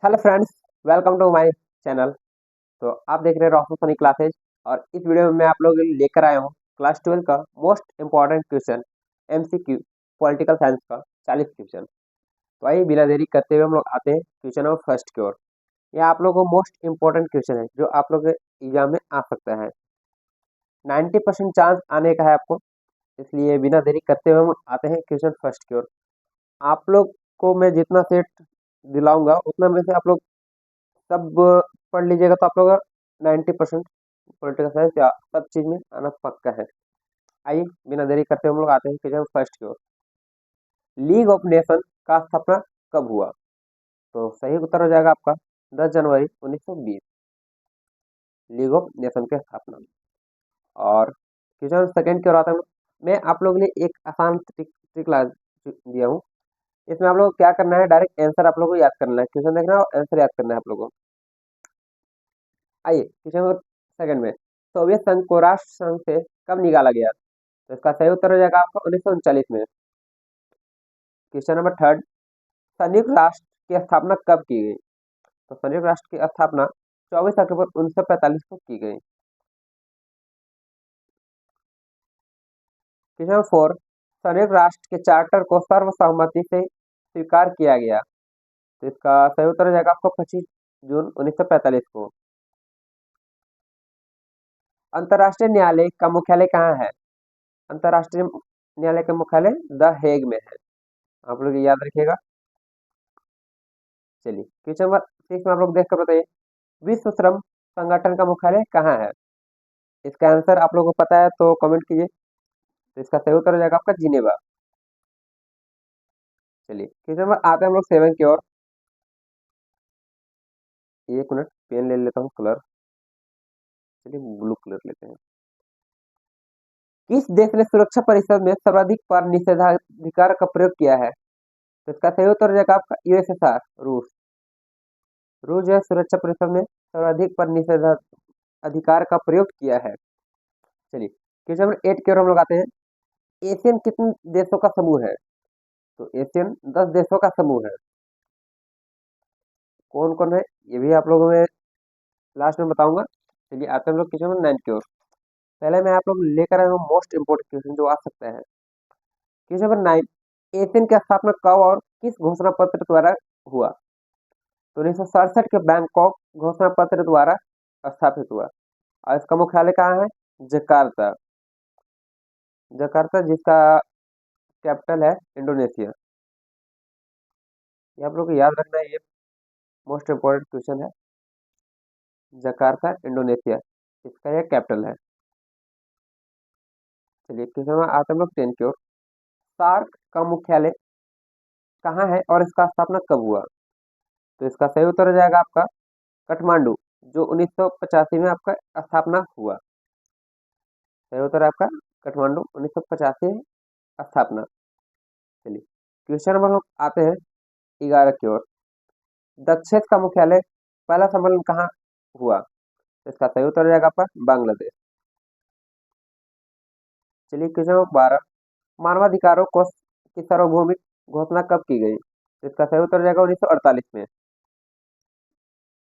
Hello friends, welcome to my channel. तो आप देख रहे हैं रॉशन फनी क्लासेज। और इस वीडियो में मैं आप लोगों के लिए लेकर आया हूँ क्लास 12 का most important question MCQ political science का 40 क्वेश्चन। तो आइए बिना देरी करते हुए हम लोग आते हैं क्वेश्चन नंबर फर्स्ट की ओर। यह आप लोगों को मोस्ट इंपॉर्टेंट क्वेश्चन है जो आप लोग के एग्जाम में आ सकता है। 90% चांस आने का है आपको, इसलिए बिना देरी करते हुए हम आते हैं क्वेश्चन फर्स्ट की ओर। आप लोग को मैं जितना सेट दिलाऊंगा उतना में से आप लोग सब पढ़ लीजिएगा तो आप लोग 90% पॉलिटिकल साइंस या सब चीज में आना पक्का है। आइए बिना देरी करते हम लोग आते हैं क्वेश्चन फर्स्ट की ओर। लीग ऑफ नेशन का स्थापना कब हुआ? तो सही उत्तर हो जाएगा आपका 10 जनवरी 1920, लीग ऑफ नेशन की स्थापना। और क्वेश्चन सेकंड की ओर आता है। मैं आप लोगों के लिए एक आसान ट्रिक दिया हूँ। इसमें आप लोग को क्या करना है, डायरेक्ट आंसर आप लोगों को याद करना है, क्वेश्चन देखना है और आंसर याद करना है आप लोगों को। आइए क्वेश्चन सेकंड में, सोवियत संघ को राष्ट्र संघ से कब निकाला गया? तो इसका सही उत्तर हो जाएगा आपका 1939 में। क्वेश्चन नंबर थर्ड, संयुक्त राष्ट्र की स्थापना कब की गई? तो संयुक्त राष्ट्र की स्थापना 24 अक्टूबर 1945 को की गई। क्वेश्चन नंबर फोर, संयुक्त राष्ट्र के चार्टर को सर्वसम्मति से स्वीकार किया गया। तो इसका सही उत्तर हो जाएगा आपको 25 जून 1945 को। अंतर्राष्ट्रीय न्यायालय का मुख्यालय कहाँ है? अंतर्राष्ट्रीय न्यायालय का मुख्यालय द हेग में है, आप लोग ये याद रखिएगा। चलिए क्वेश्चन नंबर सिक्स में आप लोग देख कर बताइए, विश्व श्रम संगठन का मुख्यालय कहाँ है? इसका आंसर आप लोगों को पता है तो कमेंट कीजिए। तो इसका सही उत्तर हो जाएगा आपका जिनेवा। चलिए क्वेश्चन नंबर आते हैं हम लोग सेवन की ओर। एक मिनट पेन ले लेता हूँ कलर। चलिए ब्लू कलर लेते हैं। किस देश ने सुरक्षा परिषद में सर्वाधिक बार निषेधाधिकार का प्रयोग किया है? तो इसका सही उत्तर हो जाएगा आपका यूएसएसआर, रूस। रूस जो है सुरक्षा परिषद में सर्वाधिक बार निषेधाधिकार का प्रयोग किया है। चलिए क्वेश्चन नंबर एट की ओर हम लोग आते हैं। एशियन कितने देशों का समूह है? तो एशियन 10 देशों का समूह है। कौन कौन है ये भी आप लोगों में लास्ट में बताऊंगा। चलिए आते हैं हम लोग क्वेश्चन नंबर 9 की ओर। पहले मैं आप लोग लेकर आया हूँ मोस्ट इंपोर्टेंट क्वेश्चन जो आ सकता है। क्वेश्चन नंबर 9, एशियन की स्थापना कब और किस घोषणा पत्र द्वारा हुआ? तो 1967 के बैंकॉक घोषणा पत्र द्वारा स्थापित हुआ। और इसका मुख्यालय कहाँ है? जकार्ता। जकार्ता जिसका कैपिटल है इंडोनेशिया। ये आप लोग को याद रखना है, ये मोस्ट इंपोर्टेंट क्वेश्चन है। जकार्ता इंडोनेशिया इसका यह कैपिटल है। चलिए क्वेश्चन में आते हम लोग 10 की ओर। सार्क का मुख्यालय कहाँ है और इसका स्थापना कब हुआ? तो इसका सही उत्तर हो जाएगा आपका काठमांडू, जो 1985 में आपका स्थापना हुआ। सही उत्तर है आपका काठमांडू, 1985 स्थापना। चलिए क्वेश्चन नंबर हम आते हैं 11 की ओर। दक्षेस का मुख्यालय पहला सम्मेलन कहाँ हुआ? तो इसका सही उत्तर हो जाएगा आपका बांग्लादेश। चलिए क्वेश्चन नंबर 12, मानवाधिकारों को की सार्वभौमिक घोषणा कब की गई? तो इसका सही उत्तर हो जाएगा 1948 में।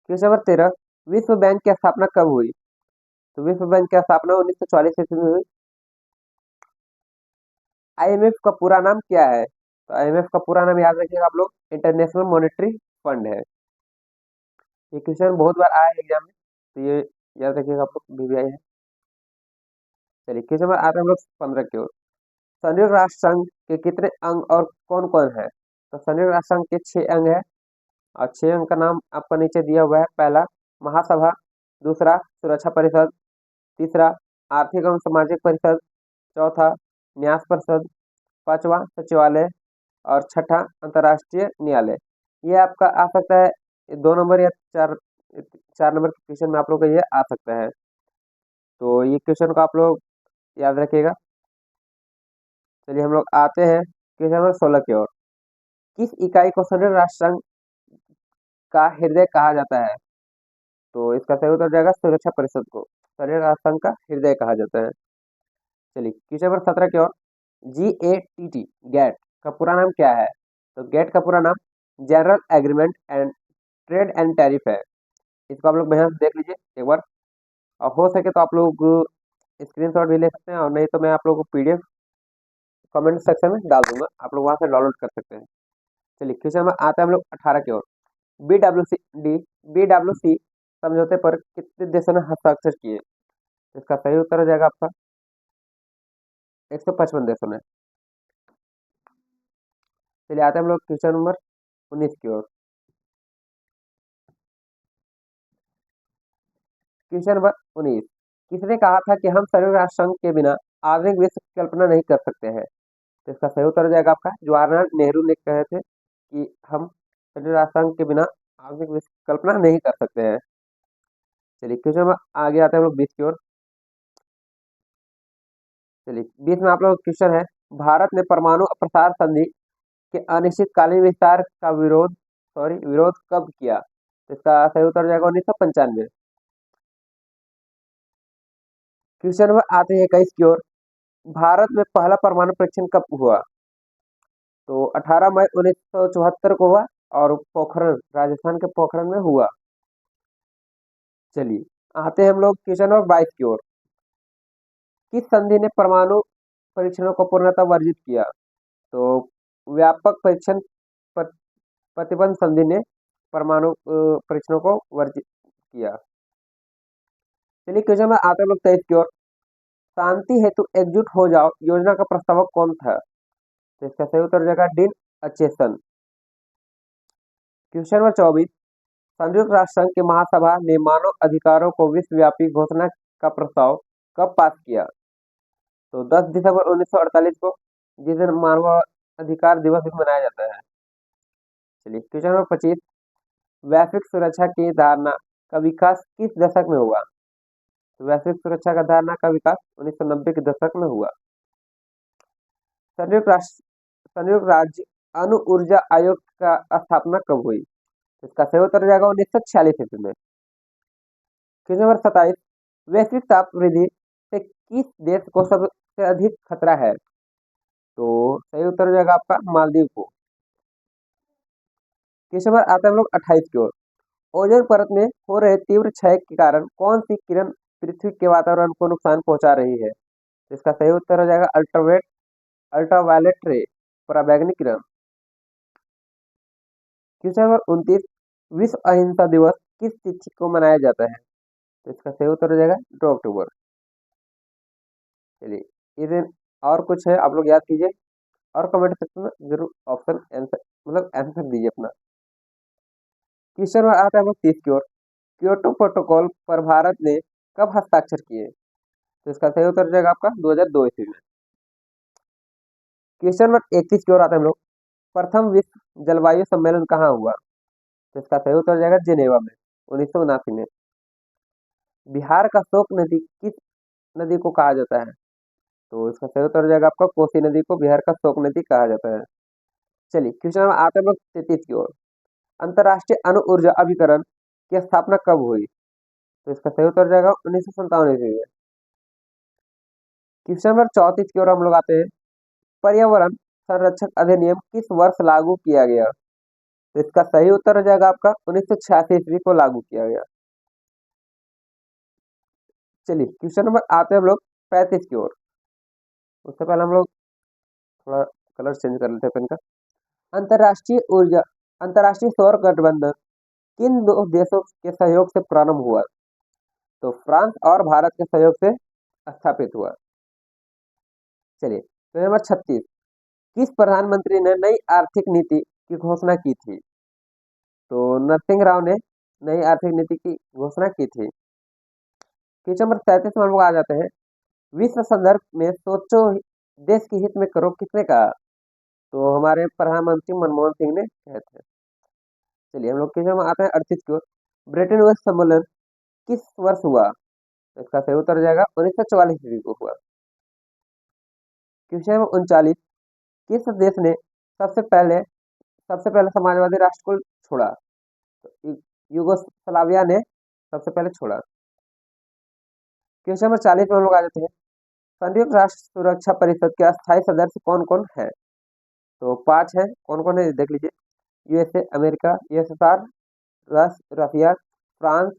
क्वेश्चन नंबर 13, विश्व बैंक की स्थापना कब हुई? तो विश्व बैंक की स्थापना 1940 ईस्वी में हुई। आईएमएफ का पूरा नाम क्या है? तो आईएमएफ का पूरा नाम याद रखिएगा आप लोग, इंटरनेशनल मॉनेटरी फंड है। ये क्वेश्चन बहुत बार आया है एग्जाम में, तो ये याद रखिएगा आप लोग, बीबीआई है। चलिए क्वेश्चन नंबर आते हैं हम लोग 15 की ओर। संयुक्त राष्ट्र संघ के कितने अंग और कौन कौन है? तो संयुक्त राष्ट्र संघ के 6 अंग है। और 6 अंग का नाम आपका नीचे दिया हुआ है। पहला महासभा, दूसरा सुरक्षा परिषद, तीसरा आर्थिक एवं सामाजिक परिषद, चौथा न्यास परिषद, पांचवा सचिवालय और छठा अंतर्राष्ट्रीय न्यायालय। ये आपका आ सकता है 2 नंबर या 4 नंबर के क्वेश्चन में आप लोग का ये आ सकता है। तो ये क्वेश्चन को आप लोग याद रखिएगा। चलिए हम लोग आते हैं क्वेश्चन नंबर 16 की ओर। किस इकाई को संयुक्त राष्ट्र संघ का हृदय कहा जाता है? तो इसका सही उत्तर हो जाएगा सुरक्षा परिषद को संयुक्त राष्ट्र संघ का हृदय कहा जाता है। चलिए क्वेश्चन नंबर 17 की ओर। GATT गैट का पूरा नाम क्या है? तो गैट का पूरा नाम general agreement and trade and tariff है। इसको आप लोग मेहनत से देख लीजिए एक बार, और हो सके तो आप लोग स्क्रीनशॉट भी ले सकते हैं, और नहीं तो मैं आप लोगों को पीडीएफ कमेंट सेक्शन में डाल दूंगा, आप लोग वहां से डाउनलोड कर सकते हैं। चलिए क्वेश्चन में आते हैं हम लोग 18 की ओर। डी बी सी समझौते पर कितने देशों ने हस्ताक्षर किए? इसका सही उत्तर हो जाएगा आपका 155 देशों ने। चलिए आते हैं हम लोग क्वेश्चन नंबर 19 की ओर। क्वेश्चन नंबर 19, किसने कहा था कि हम संयुक्त राष्ट्र संघ के बिना आधुनिक विश्व की कल्पना नहीं कर सकते हैं? तो इसका सही उत्तर हो जाएगा आपका जवाहरलाल नेहरू ने कहे थे कि हम संयुक्त राष्ट्र संघ के बिना आधुनिक विश्व की कल्पना नहीं कर सकते हैं। चलिए क्वेश्चन नंबर आगे आते हैं हम लोग 20 की ओर। चलिए 20 में आप लोग क्वेश्चन है, भारत ने परमाणु प्रसार संधि के अनिश्चितकालीन विस्तार का विरोध कब किया? तो इसका सही उत्तर हो जाएगा 1995। क्वेश्चन नंबर आते हैं 21 की ओर। भारत में पहला परमाणु परीक्षण कब हुआ? तो 18 मई 1974 को हुआ, और पोखरण राजस्थान के पोखरण में हुआ। चलिए आते हैं हम लोग क्वेश्चन नंबर 22 की ओर। किस संधि ने परमाणु परीक्षणों को पूर्णतः वर्जित किया? तो व्यापक परीक्षण पर- प्रतिबंध संधि ने परमाणु परीक्षणों को वर्जित किया। चलिए क्वेश्चन में आते हैं हम लोग 23 की ओर। शांति हेतु एकजुट हो जाओ योजना का प्रस्तावक कौन था? तो इसका सही उत्तर हो जाएगा डीन अचेसन। क्वेश्चन नंबर 24, संयुक्त राष्ट्र संघ की महासभा ने मानव अधिकारों को विश्वव्यापी घोषणा का प्रस्ताव कब पास किया? तो 10 दिसंबर 1948 को, जिस दिन मानव अधिकार दिवस भी मनाया जाता है। चलिए क्वेश्चन नंबर 25, वैश्विक सुरक्षा की धारणा का विकास किस दशक में हुआ? तो वैश्विक सुरक्षा का धारणा का विकास 1990 के दशक में हुआ। संयुक्त राष्ट्र संयुक्त राज्य अणु ऊर्जा आयोग का स्थापना कब हुई? इसका सही उत्तर हो जाएगा 1946 ईस्वी में। क्वेश्चन नंबर 27, वैश्विक ताप वृद्धि से किस देश को सबसे अधिक खतरा है? तो सही उत्तर हो जाएगा आपका मालदीव को। क्वेश्चन नंबर आता है हम लोग 28 की ओर। ओजोन परत में हो रहे तीव्र क्षय के कारण कौन सी किरण पृथ्वी के वातावरण को नुकसान पहुंचा रही है? इसका सही उत्तर हो जाएगा अल्ट्रावायलेट रे, पराबैंगनी किरण। क्वेश्चन नंबर 29, विश्व अहिंसा दिवस किस तिथि को मनाया जाता है? तो इसका सही उत्तर हो जाएगा 2 अक्टूबर। चलिए ये दिन और कुछ है आप लोग याद कीजिए, और कमेंट सेक्शन में जरूर ऑप्शन आंसर मतलब आंसर दीजिए अपना। क्वेश्चन में आता है हम लोग 30 की ओर। क्योटो प्रोटोकॉल पर भारत ने कब हस्ताक्षर किए? तो इसका सही उत्तर हो जाएगा आपका 2002 ईस्वी में। क्वेश्चन नंबर 31 की ओर आते हैं हम लोग। प्रथम विश्व जलवायु सम्मेलन कहाँ हुआ? तो इसका सही उत्तर हो जाएगा जिनेवा में 1979 में। बिहार का शोक नदी किस नदी को कहा जाता है? तो इसका सही उत्तर हो जाएगा आपका कोसी नदी को बिहार का शोक नदी कहा जाता है। चलिए क्वेश्चन नंबर आते हैं हम लोग 33 की ओर। अंतर्राष्ट्रीय अणु ऊर्जा अभिकरण की स्थापना कब हुई? तो इसका सही उत्तर हो जाएगा 1957 ईस्वी में। क्वेश्चन नंबर 34 की ओर हम लोग आते हैं। पर्यावरण संरक्षक अधिनियम किस वर्ष लागू किया गया? तो इसका सही उत्तर हो जाएगा आपका 1986 ईस्वी को लागू किया गया। चलिए क्वेश्चन नंबर आते हैं हम लोग 35 की ओर। उससे पहले हम लोग थोड़ा कलर चेंज कर लेते हैं पेन का। अंतर्राष्ट्रीय ऊर्जा अंतर्राष्ट्रीय सौर गठबंधन किन दो देशों के सहयोग से प्रारंभ हुआ? तो फ्रांस और भारत के सहयोग से स्थापित हुआ। चलिए तो नंबर 36, किस प्रधानमंत्री ने नई आर्थिक नीति की घोषणा की थी? तो नरसिंह राव ने नई आर्थिक नीति की घोषणा की थी। क्वेश्चन नंबर 37 में हम लोग आ जाते हैं। विश्व संदर्भ में सोचो देश के हित में करो किसने कहा? तो हमारे प्रधानमंत्री मनमोहन सिंह ने कहे थे। चलिए हम लोग क्वेश्चन में आते हैं 38 की ओर। ब्रिटेन वुड्स सम्मेलन किस वर्ष हुआ? तो इसका सही उत्तर हो जाएगा 1944 ईस्वी को हुआ। क्वेश्चन नंबर 39, किस देश ने सबसे पहले समाजवादी राष्ट्र को छोड़ा? तो युगोस्लाविया ने सबसे पहले छोड़ा। क्वेश्चन नंबर 40 में हम लोग आ जाते हैं। संयुक्त राष्ट्र सुरक्षा परिषद के अस्थायी सदस्य कौन कौन है? तो 5 है, कौन कौन है देख लीजिए। यूएसए, अमेरिका, यूएसएसआर, रसिया, फ्रांस,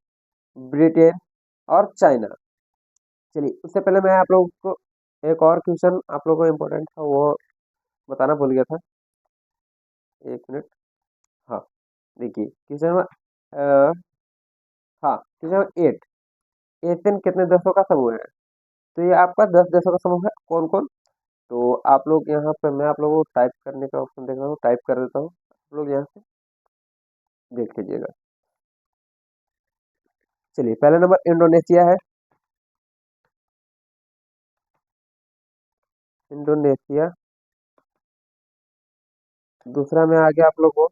ब्रिटेन और चाइना। चलिए, उससे पहले मैं आप लोगों को एक और क्वेश्चन आप लोगों को इम्पोर्टेंट था वो बताना भूल गया था। एक मिनट। हाँ, देखिए क्वेश्चन नंबर हाँ, क्वेश्चन नंबर 8। एशियन कितने देशों का समूह है? तो ये आपका 10 देशों का समूह है। कौन कौन? तो आप लोग यहाँ पे मैं आप लोगों को टाइप करने का ऑप्शन देख रहा हूँ, टाइप कर देता हूँ, आप लोग यहाँ से देख लीजिएगा। चलिए, पहला नंबर इंडोनेशिया है। इंडोनेशिया। दूसरा में आ गया आप लोग को,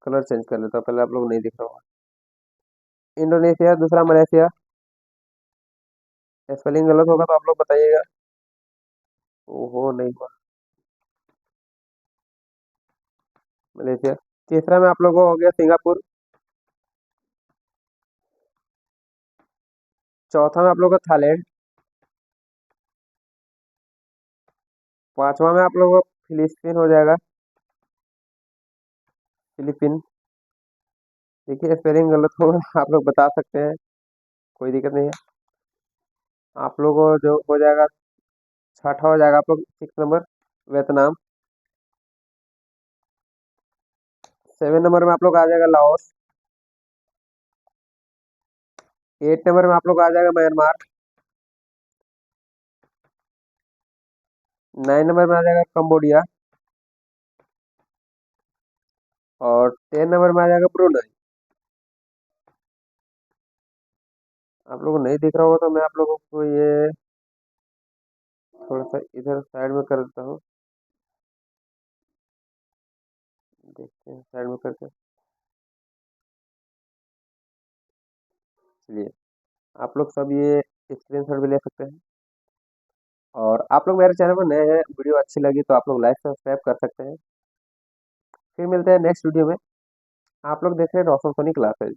कलर चेंज कर लेता हूँ, पहले आप लोग नहीं दिख रहा होगा। इंडोनेशिया, दूसरा मलेशिया। स्पेलिंग गलत होगा तो आप लोग बताइएगा। ओहो, नहीं हुआ। मलेशिया। तीसरा में आप लोगों को हो गया सिंगापुर। चौथा में आप लोगों को थाईलैंड। पांचवा में आप लोगों को फिलिस्तीन हो जाएगा। फिलीपीन। देखिए स्पेलिंग गलत होगा आप लोग बता सकते हैं, कोई दिक्कत नहीं है। आप लोगों को जो हो जाएगा, छठा हो जाएगा आप लोग 6 नंबर वियतनाम। 7 नंबर में आप लोग आ जाएगा लाओस। 8 नंबर में आप लोग आ जाएगा म्यांमार। 9 नंबर में आ जाएगा कंबोडिया। और 10 नंबर में आ जाएगा ब्रुनई। आप लोगों को नहीं दिख रहा होगा तो मैं आप लोगों को ये थोड़ा सा इधर साइड में कर देता हूँ, देखते हैं साइड में करके। चलिए, आप लोग सब ये स्क्रीनशॉट भी ले सकते हैं। और आप लोग मेरे चैनल पर नए हैं, वीडियो अच्छी लगी तो आप लोग लाइक सब्सक्राइब कर सकते हैं। फिर मिलते हैं नेक्स्ट वीडियो में। आप लोग देख रहे हैं रोशन सोनी क्लासेज।